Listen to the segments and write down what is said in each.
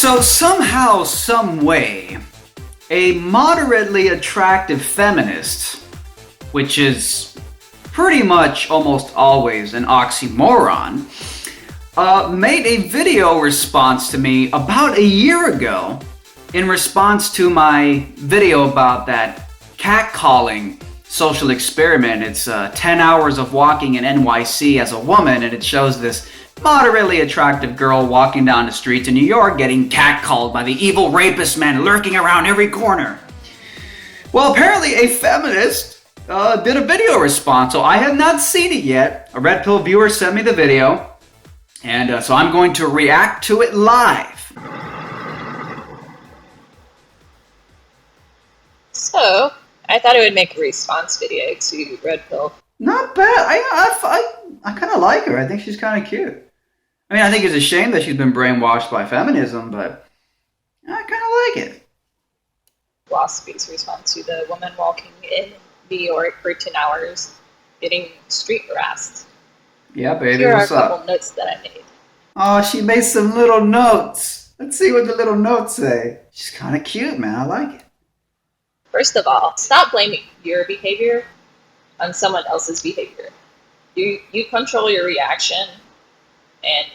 So somehow, some way, a moderately attractive feminist, which is pretty much almost always an oxymoron, made a video response to me about a year ago in response to my video about that catcalling social experiment. It's 10 hours of walking in NYC as a woman, and it shows this moderately attractive girl walking down the streets in New York getting catcalled by the evil rapist man lurking around every corner. Well, apparently a feminist did a video response, so I have not seen it yet. A Red Pill viewer sent me the video, and so I'm going to react to it live. So, I thought it would make a response video to Red Pill. Not bad. I kind of like her. I think she's kind of cute. I mean, I think it's a shame that she's been brainwashed by feminism, but I kind of like it. Philosophy's response to the woman walking in New York for 10 hours getting street harassed. Yeah, baby, Here what's are a couple up? notes that I made. Oh, she made some little notes. Let's see what the little notes say. She's kind of cute, man. I like it. First of all, stop blaming your behavior on someone else's behavior. You control your reaction, and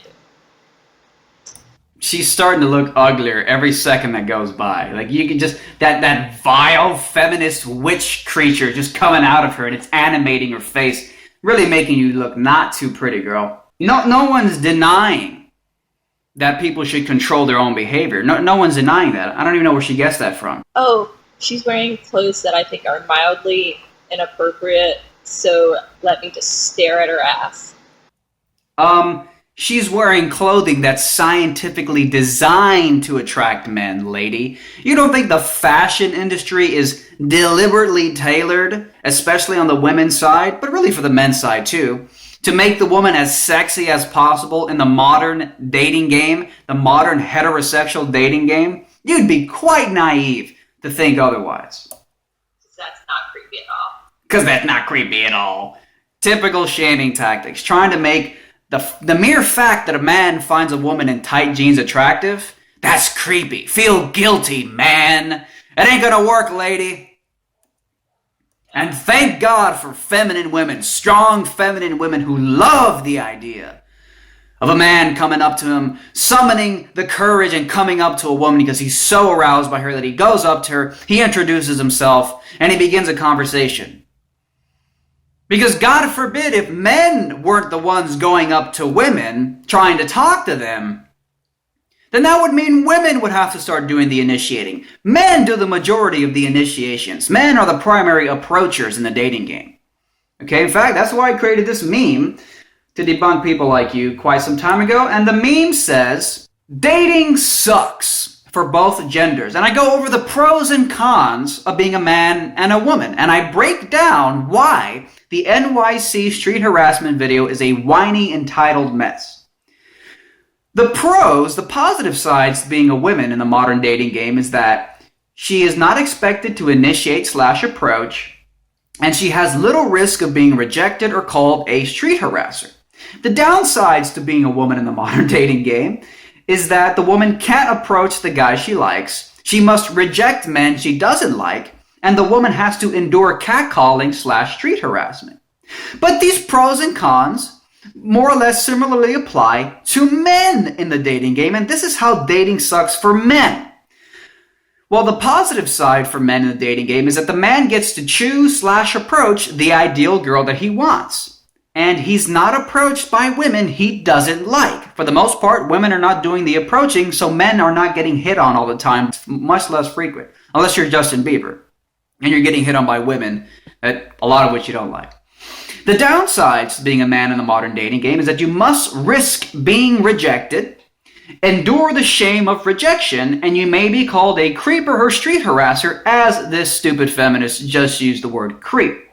she's starting to look uglier every second that goes by. Like, you can just, that vile feminist witch creature just coming out of her, and it's animating her face, really making you look not too pretty, girl. No one's denying that people should control their own behavior. No one's denying that. I don't even know where she gets that from. Oh, she's wearing clothes that I think are mildly inappropriate, so let me just stare at her ass. She's wearing clothing that's scientifically designed to attract men, lady. You don't think the fashion industry is deliberately tailored, especially on the women's side, but really for the men's side too, to make the woman as sexy as possible in the modern dating game, the modern heterosexual dating game? You'd be quite naive to think otherwise. That's not creepy at all. Because that's not creepy at all. Typical shaming tactics, trying to make the mere fact that a man finds a woman in tight jeans attractive, that's creepy. Feel guilty, man. It ain't gonna work, lady. And thank God for feminine women, strong feminine women who love the idea of a man coming up to him, summoning the courage and coming up to a woman because he's so aroused by her that he goes up to her, he introduces himself, and he begins a conversation. Because God forbid if men weren't the ones going up to women, trying to talk to them, then that would mean women would have to start doing the initiating. Men do the majority of the initiations. Men are the primary approachers in the dating game. Okay, in fact, that's why I created this meme to debunk people like you quite some time ago. And the meme says, dating sucks for both genders. And I go over the pros and cons of being a man and a woman. And I break down why the NYC street harassment video is a whiny, entitled mess. The pros, the positive sides to being a woman in the modern dating game is that she is not expected to initiate/approach, and she has little risk of being rejected or called a street harasser. The downsides to being a woman in the modern dating game is that the woman can't approach the guy she likes, she must reject men she doesn't like, and the woman has to endure catcalling/street harassment. But these pros and cons more or less similarly apply to men in the dating game, and this is how dating sucks for men. Well, the positive side for men in the dating game is that the man gets to choose/approach the ideal girl that he wants. And he's not approached by women he doesn't like. For the most part, women are not doing the approaching, so men are not getting hit on all the time, much less frequent. Unless you're Justin Bieber, and you're getting hit on by women, a lot of which you don't like. The downsides to being a man in the modern dating game is that you must risk being rejected, endure the shame of rejection, and you may be called a creeper or street harasser, as this stupid feminist just used the word creep.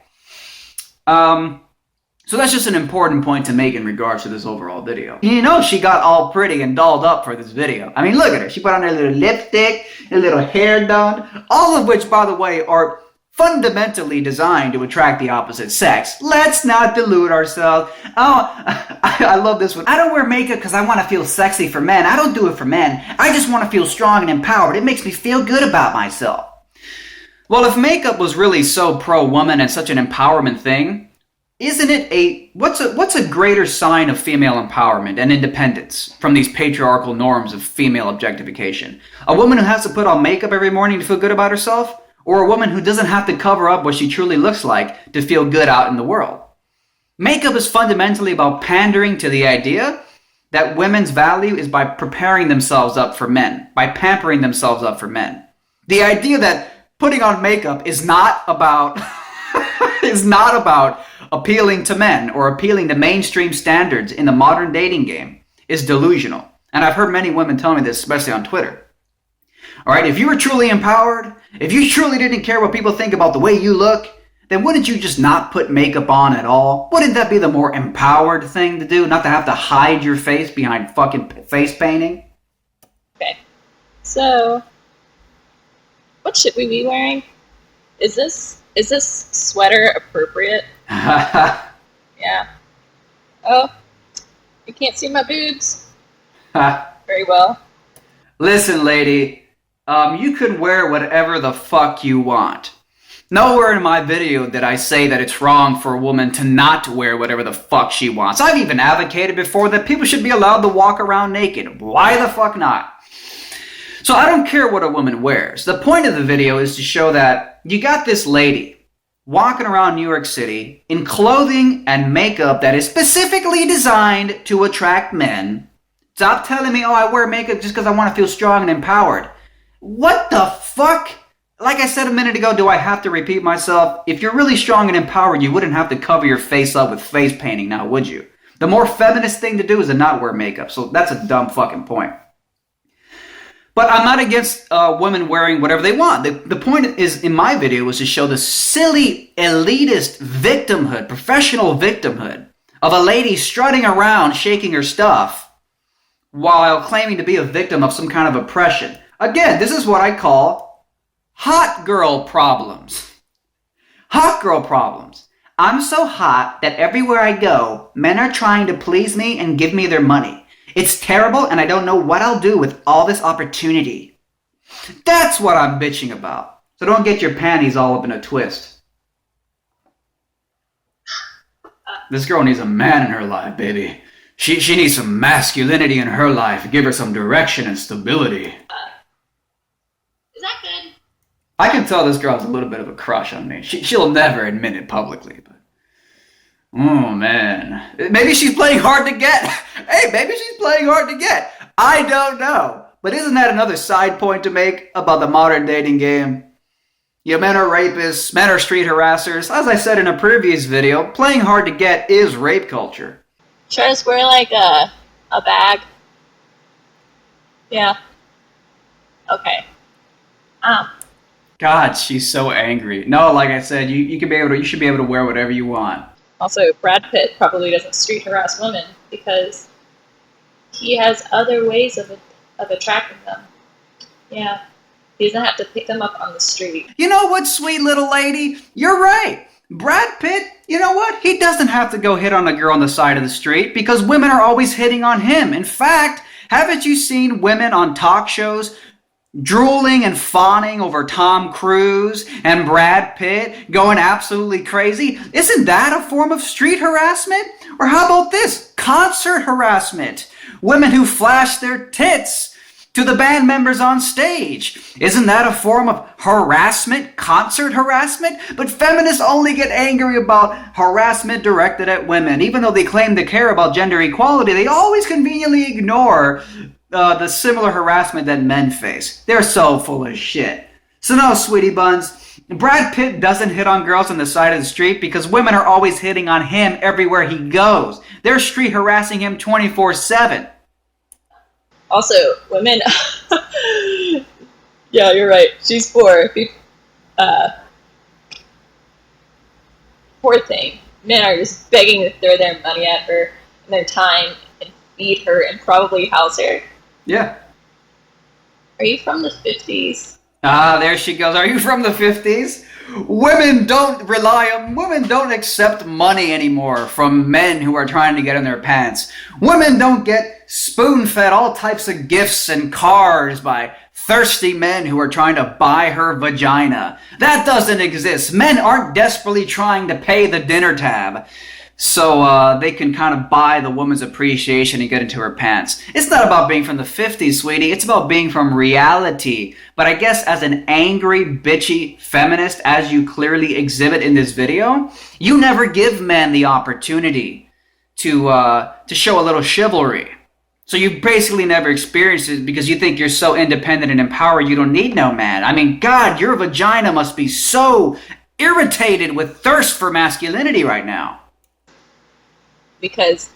So that's just an important point to make in regards to this overall video. You know, she got all pretty and dolled up for this video. I mean, look at her. She put on her little lipstick, her little hair done, all of which, by the way, are fundamentally designed to attract the opposite sex. Let's not delude ourselves. Oh, I love this one. I don't wear makeup because I want to feel sexy for men. I don't do it for men. I just want to feel strong and empowered. It makes me feel good about myself. Well, if makeup was really so pro-woman and such an empowerment thing, isn't it what's a greater sign of female empowerment and independence from these patriarchal norms of female objectification? A woman who has to put on makeup every morning to feel good about herself? Or a woman who doesn't have to cover up what she truly looks like to feel good out in the world? Makeup is fundamentally about pandering to the idea that women's value is by preparing themselves up for men, by pampering themselves up for men. The idea that putting on makeup is not about is not about appealing to men or appealing to mainstream standards in the modern dating game is delusional. And I've heard many women tell me this, especially on Twitter. All right, if you were truly empowered, if you truly didn't care what people think about the way you look, then wouldn't you just not put makeup on at all? Wouldn't that be the more empowered thing to do? Not to have to hide your face behind fucking face painting? Okay. So, what should we be wearing? Is this sweater appropriate? Yeah. Oh, you can't see my boobs very well. Listen, lady. You can wear whatever the fuck you want. Nowhere in my video did I say that it's wrong for a woman to not wear whatever the fuck she wants. I've even advocated before that people should be allowed to walk around naked. Why the fuck not? So I don't care what a woman wears. The point of the video is to show that you got this lady walking around New York City in clothing and makeup that is specifically designed to attract men. Stop telling me, oh, I wear makeup just because I want to feel strong and empowered. What the fuck? Like I said a minute ago, do I have to repeat myself? If you're really strong and empowered, you wouldn't have to cover your face up with face painting now, would you? The more feminist thing to do is to not wear makeup, so that's a dumb fucking point. But I'm not against women wearing whatever they want. The point is, in my video, was to show the silly, elitist victimhood, professional victimhood, of a lady strutting around shaking her stuff while claiming to be a victim of some kind of oppression. Again, this is what I call hot girl problems. Hot girl problems. I'm so hot that everywhere I go, men are trying to please me and give me their money. It's terrible and I don't know what I'll do with all this opportunity. That's what I'm bitching about. So don't get your panties all up in a twist. This girl needs a man in her life, baby. She needs some masculinity in her life. Give her some direction and stability. Is that good? I can tell this girl has a little bit of a crush on me. She'll never admit it publicly, but... Oh, man. Maybe she's playing hard to get. Hey, maybe she's playing hard to get. I don't know. But isn't that another side point to make about the modern dating game? You know, men are rapists, men are street harassers. As I said in a previous video, playing hard to get is rape culture. Should I just wear like a bag? Yeah. Okay. God, she's so angry. No, like I said, you should be able to wear whatever you want. Also, Brad Pitt probably doesn't street harass women because he has other ways of attracting them. Yeah. He doesn't have to pick them up on the street. You know what, sweet little lady? You're right. Brad Pitt, you know what? He doesn't have to go hit on a girl on the side of the street because women are always hitting on him. In fact, haven't you seen women on talk shows drooling and fawning over Tom Cruise and Brad Pitt, going absolutely crazy? Isn't that a form of street harassment? Or how about this? Concert harassment. Women who flash their tits to the band members on stage. Isn't that a form of harassment? Concert harassment? But feminists only get angry about harassment directed at women. Even though they claim to care about gender equality, they always conveniently ignore the similar harassment that men face. They're so full of shit. So no, sweetie buns, Brad Pitt doesn't hit on girls on the side of the street because women are always hitting on him everywhere he goes. They're street harassing him 24/7. Also, women... Yeah, you're right. She's poor. Poor thing. Men are just begging to throw their money at her and their time and feed her and probably house her. Yeah. Are you from the 50s? Ah, there she goes. Are you from the 50s? Women don't accept money anymore from men who are trying to get in their pants. Women don't get spoon-fed all types of gifts and cars by thirsty men who are trying to buy her vagina. That doesn't exist. Men aren't desperately trying to pay the dinner tab so they can kind of buy the woman's appreciation and get into her pants. It's not about being from the 50s, sweetie. It's about being from reality. But I guess as an angry, bitchy feminist, as you clearly exhibit in this video, you never give men the opportunity to show a little chivalry. So you basically never experienced it because you think you're so independent and empowered you don't need no man. I mean, God, your vagina must be so irritated with thirst for masculinity right now. Because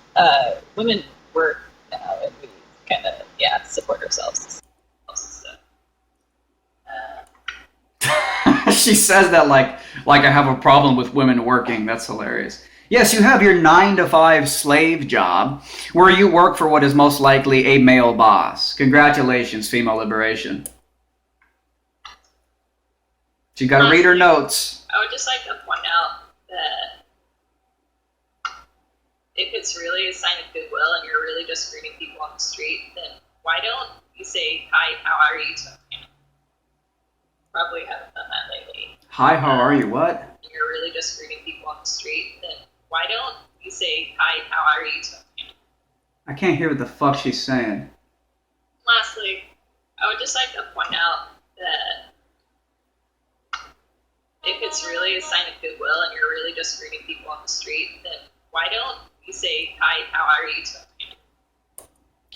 women work now and we kind of, support ourselves. So, She says that like I have a problem with women working. That's hilarious. Yes, you have your 9-to-5 slave job where you work for what is most likely a male boss. Congratulations, female liberation. So you gotta read her notes. I would just like to point out that if it's really a sign of goodwill and you're really just greeting people on the street, then why don't you say, hi, how are you? To a man? Probably haven't done that lately. Hi, how are you? What? And you're really just greeting people on the street, then why don't you say, hi, how are you? To a man? I can't hear what the fuck she's saying. Lastly, I would just like to point out that if it's really a sign of goodwill and you're really just greeting people on the street, then why don't you say, hi, how are you? To a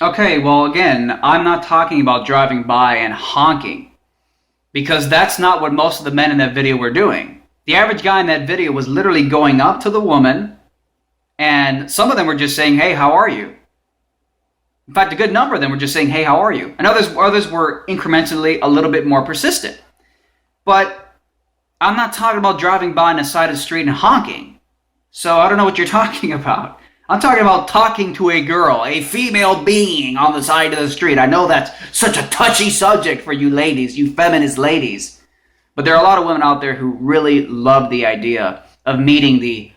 man? Okay, well, again, I'm not talking about driving by and honking, because that's not what most of the men in that video were doing. The average guy in that video was literally going up to the woman, and some of them were just saying, hey, how are you? In fact, a good number of them were just saying, hey, how are you? And others were incrementally a little bit more persistent. But I'm not talking about driving by on the side of the street and honking. So I don't know what you're talking about. I'm talking about talking to a girl, a female being on the side of the street. I know that's such a touchy subject for you ladies, you feminist ladies. But there are a lot of women out there who really love the idea of meeting the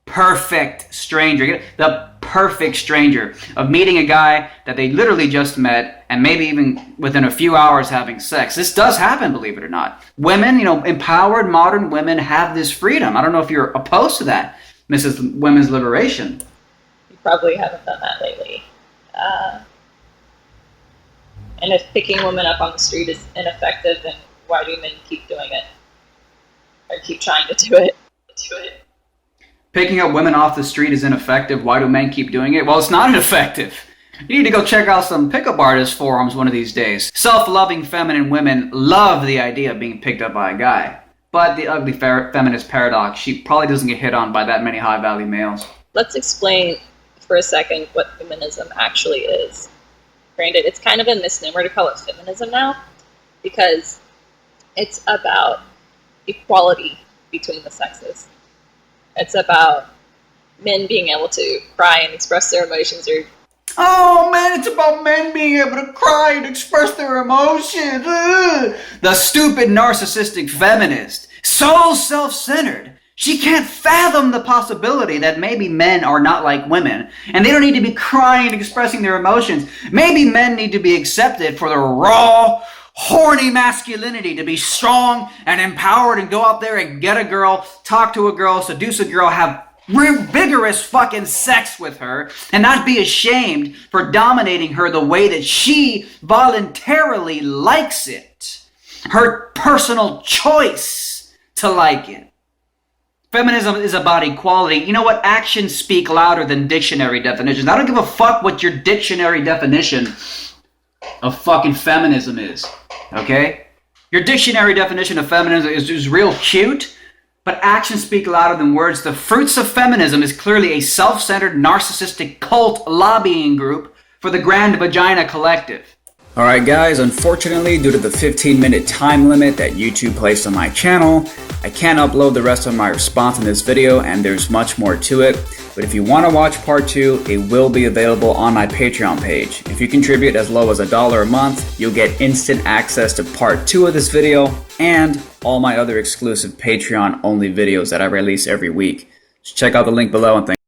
perfect stranger. The perfect stranger. Of meeting a guy that they literally just met and maybe even within a few hours having sex. This does happen, believe it or not. Women, empowered modern women have this freedom. I don't know if you're opposed to that, Mrs. Women's Liberation. You probably haven't done that lately. And if picking women up on the street is ineffective, then why do men keep doing it? Or keep trying to do it? Picking up women off the street is ineffective. Why do men keep doing it? Well, it's not ineffective. You need to go check out some pickup artist forums one of these days. Self-loving feminine women love the idea of being picked up by a guy. But the ugly feminist paradox, she probably doesn't get hit on by that many high-value males. Let's explain for a second what feminism actually is. Granted, it's kind of a misnomer to call it feminism now, because it's about equality between the sexes. It's about men being able to cry and express their emotions. Oh man, it's about men being able to cry and express their emotions. Ugh. The stupid narcissistic feminist, so self-centered. She can't fathom the possibility that maybe men are not like women, and they don't need to be crying and expressing their emotions. Maybe men need to be accepted for their raw, horny masculinity, to be strong and empowered and go out there and get a girl, talk to a girl, seduce a girl, have vigorous fucking sex with her, and not be ashamed for dominating her the way that she voluntarily likes it. Her personal choice to like it. Feminism is about equality. You know what? Actions speak louder than dictionary definitions. I don't give a fuck what your dictionary definition of fucking feminism is. Okay? Your dictionary definition of feminism is real cute, but actions speak louder than words. The fruits of feminism is clearly a self-centered, narcissistic cult lobbying group for the Grand Vagina Collective. Alright guys, unfortunately due to the 15-minute time limit that YouTube placed on my channel, I can't upload the rest of my response in this video and there's much more to it. But if you want to watch part 2, it will be available on my Patreon page. If you contribute as low as $1 a month, you'll get instant access to part 2 of this video and all my other exclusive Patreon only videos that I release every week. Just check out the link below and thank